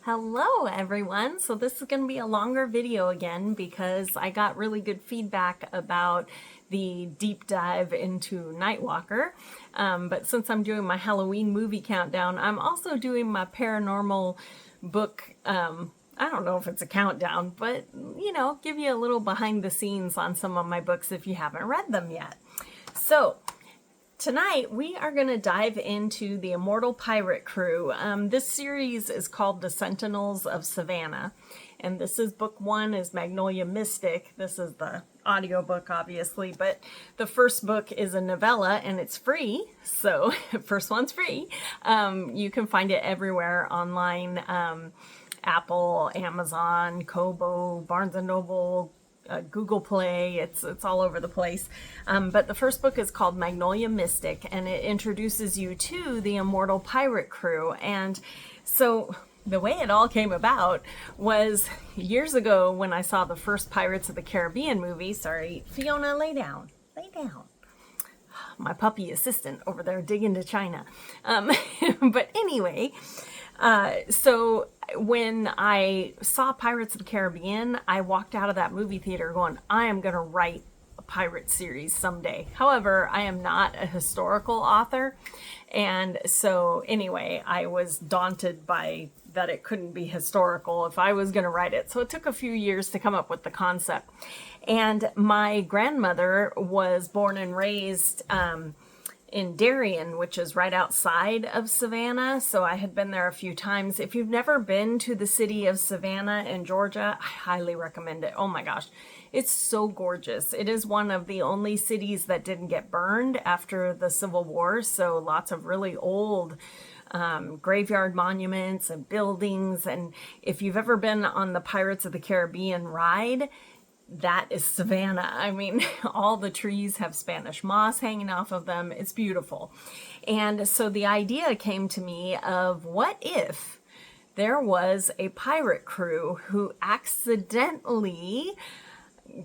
Hello everyone. So this is going to be a longer video again because I got really good feedback about the deep dive into Nightwalker. But since I'm doing my Halloween movie countdown, I'm also doing my paranormal book. I don't know if it's a countdown, but give you a little behind the scenes on some of my books if you haven't read them yet. So tonight, we are going to dive into the Immortal Pirate Crew. This series is called The Sentinels of Savannah. And this is book one, is Magnolia Mystic. This is the audiobook, obviously. But the first book is a novella, and it's free. So, first one's free. You can find it everywhere online. Apple, Amazon, Kobo, Barnes & Noble, Google Play, it's all over the place. But the first book is called Magnolia Mystic, and it introduces you to the Immortal Pirate Crew. And so the way it all came about was years ago when I saw the first Pirates of the Caribbean movie. Sorry, Fiona, lay down. Lay down. My puppy assistant over there digging to China. But anyway, so when I saw Pirates of the Caribbean, I walked out of that movie theater going, I am going to write a pirate series someday. However, I am not a historical author. And so anyway, I was daunted by that it couldn't be historical if I was going to write it. So it took a few years to come up with the concept. And my grandmother was born and raised in Darien, which is right outside of Savannah. So I had been there a few times. If you've never been to the city of Savannah in Georgia, I highly recommend it. Oh my gosh, it's so gorgeous. It is one of the only cities that didn't get burned after the Civil War. So lots of really old graveyard monuments and buildings. And if you've ever been on the Pirates of the Caribbean ride, that is Savannah. I mean, all the trees have Spanish moss hanging off of them. It's beautiful. And so the idea came to me of what if there was a pirate crew who accidentally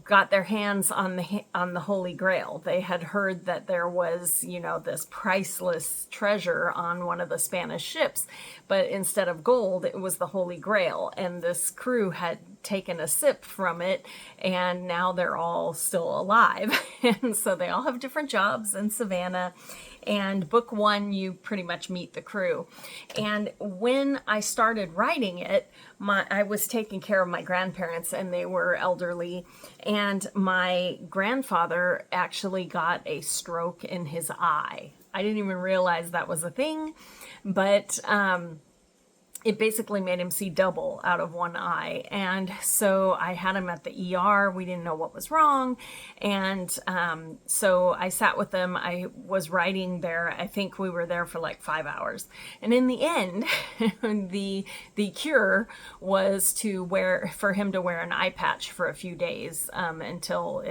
got their hands on the Holy Grail. They had heard that there was, this priceless treasure on one of the Spanish ships, but instead of gold, it was the Holy Grail. And this crew had taken a sip from it, and now they're all still alive. And so they all have different jobs in Savannah. And book one, you pretty much meet the crew. And when I started writing it, I was taking care of my grandparents, and they were elderly. And my grandfather actually got a stroke in his eye. I didn't even realize that was a thing, but it basically made him see double out of one eye. And so I had him at the ER. We didn't know what was wrong. And so I sat with them. I was writing there. I think we were there for like 5 hours. And in the end, the cure was for him to wear an eye patch for a few days until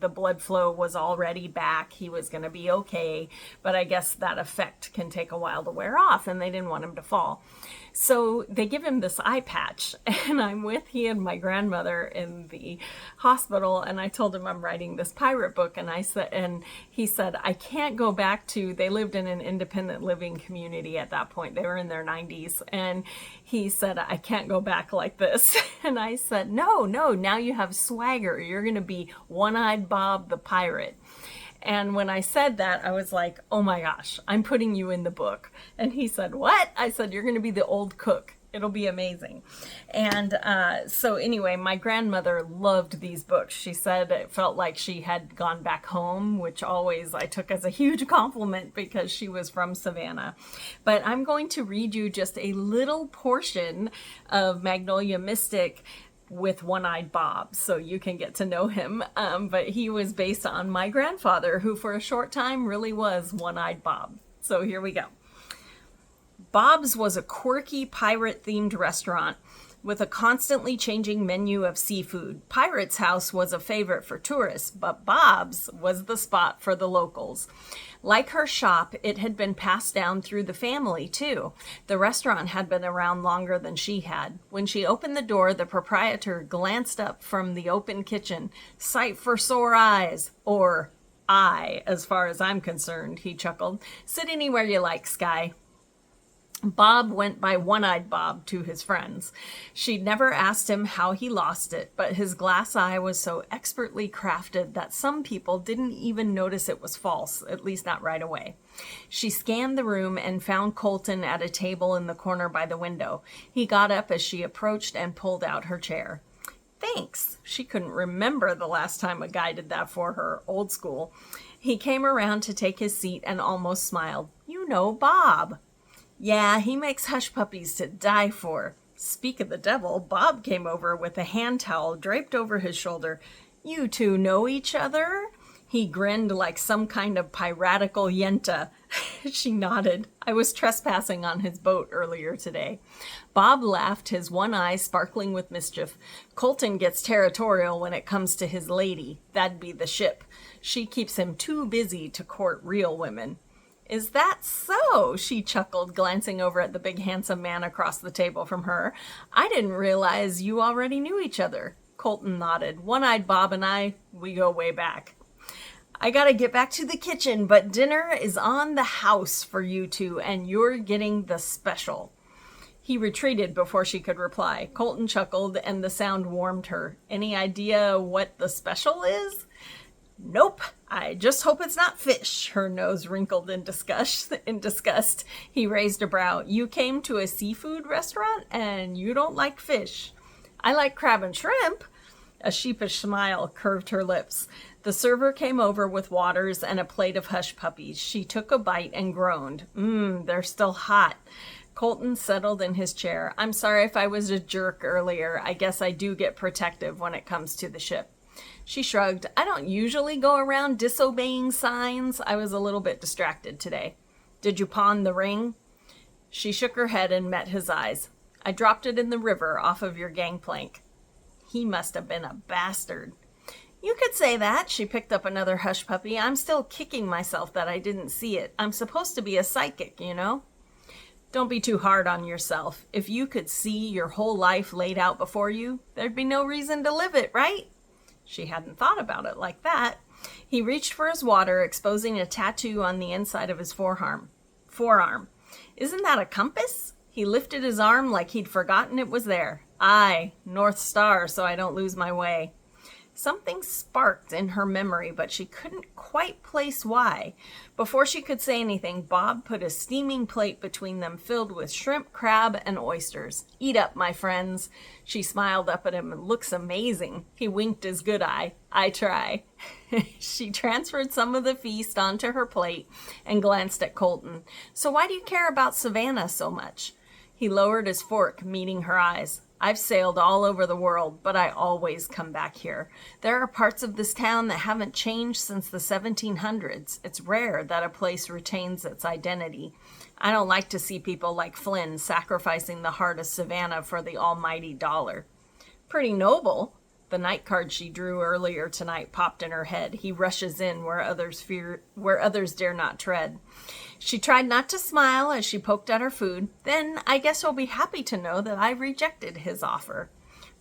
the blood flow was already back. He was going to be okay. But I guess that effect can take a while to wear off, and they didn't want him to fall. So they give him this eye patch, and I'm with he and my grandmother in the hospital, and I told him I'm writing this pirate book, and he said, I can't go back to, they lived in an independent living community at that point. They were in their 90s, and he said, I can't go back like this. And I said, no, now you have swagger. You're going to be One-Eyed Bob the Pirate. And when I said that, I was like, oh my gosh, I'm putting you in the book. And he said, what? I said, you're going to be the old cook. It'll be amazing. And so anyway, my grandmother loved these books. She said it felt like she had gone back home, which always I took as a huge compliment because she was from Savannah. But I'm going to read you just a little portion of Magnolia Mystic with One-Eyed Bob, so you can get to know him. But he was based on my grandfather, who for a short time really was One-Eyed Bob. So here we go. Bob's was a quirky pirate-themed restaurant with a constantly changing menu of seafood. Pirate's House was a favorite for tourists, but Bob's was the spot for the locals. Like her shop, it had been passed down through the family, too. The restaurant had been around longer than she had. When she opened the door, the proprietor glanced up from the open kitchen. Sight for sore eyes, or eye, as far as I'm concerned, he chuckled. Sit anywhere you like, Skye. Bob went by One-Eyed Bob to his friends. She'd never asked him how he lost it, but his glass eye was so expertly crafted that some people didn't even notice it was false, at least not right away. She scanned the room and found Colton at a table in the corner by the window. He got up as she approached and pulled out her chair. Thanks. She couldn't remember the last time a guy did that for her, old school. He came around to take his seat and almost smiled. You know Bob. Yeah, he makes hush puppies to die for. Speak of the devil, Bob came over with a hand towel draped over his shoulder. You two know each other? He grinned like some kind of piratical yenta. She nodded. I was trespassing on his boat earlier today. Bob laughed, his one eye sparkling with mischief. Colton gets territorial when it comes to his lady. That'd be the ship. She keeps him too busy to court real women. Is that so? She chuckled, glancing over at the big handsome man across the table from her. I didn't realize you already knew each other. Colton nodded. One-Eyed Bob and I, we go way back. I gotta get back to the kitchen, but dinner is on the house for you two, and you're getting the special. He retreated before she could reply. Colton chuckled, and the sound warmed her. Any idea what the special is? Nope. I just hope it's not fish. Her nose wrinkled in disgust. He raised a brow. You came to a seafood restaurant and you don't like fish. I like crab and shrimp. A sheepish smile curved her lips. The server came over with waters and a plate of hush puppies. She took a bite and groaned. They're still hot. Colton settled in his chair. I'm sorry if I was a jerk earlier. I guess I do get protective when it comes to the ship. She shrugged. I don't usually go around disobeying signs. I was a little bit distracted today. Did you pawn the ring? She shook her head and met his eyes. I dropped it in the river off of your gangplank. He must have been a bastard. You could say that. She picked up another hush puppy. I'm still kicking myself that I didn't see it. I'm supposed to be a psychic, you know? Don't be too hard on yourself. If you could see your whole life laid out before you, there'd be no reason to live it, right? She hadn't thought about it like that. He reached for his water, exposing a tattoo on the inside of his forearm. Isn't that a compass? He lifted his arm like he'd forgotten it was there. Aye, North Star, so I don't lose my way. Something sparked in her memory, but she couldn't quite place why. Before she could say anything, Bob put a steaming plate between them filled with shrimp, crab, and oysters. Eat up, my friends. She smiled up at him. It looks amazing. He winked his good eye. I try. She transferred some of the feast onto her plate and glanced at Colton. So why do you care about Savannah so much? He lowered his fork, meeting her eyes. I've sailed all over the world, but I always come back here. There are parts of this town that haven't changed since the 1700s. It's rare that a place retains its identity. I don't like to see people like Flynn sacrificing the heart of Savannah for the almighty dollar. Pretty noble. The night card she drew earlier tonight popped in her head. He rushes in where others dare not tread. She tried not to smile as she poked at her food. Then I guess you'll be happy to know that I rejected his offer.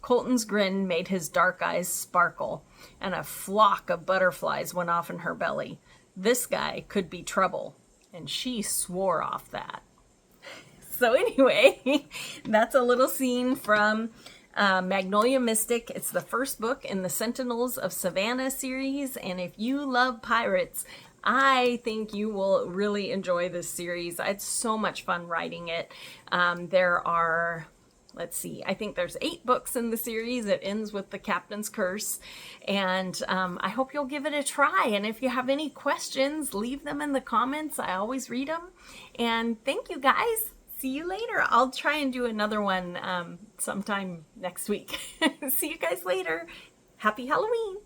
Colton's grin made his dark eyes sparkle, and a flock of butterflies went off in her belly. This guy could be trouble, and she swore off that. So anyway, that's a little scene from Magnolia Mystic. It's the first book in the Sentinels of Savannah series, and if you love pirates, I think you will really enjoy this series. I had so much fun writing it. There are, I think there's 8 books in the series. It ends with the Captain's Curse, and I hope you'll give it a try. And if you have any questions, leave them in the comments. I always read them. And thank you guys. See you later. I'll try and do another one sometime next week. See you guys later. Happy Halloween.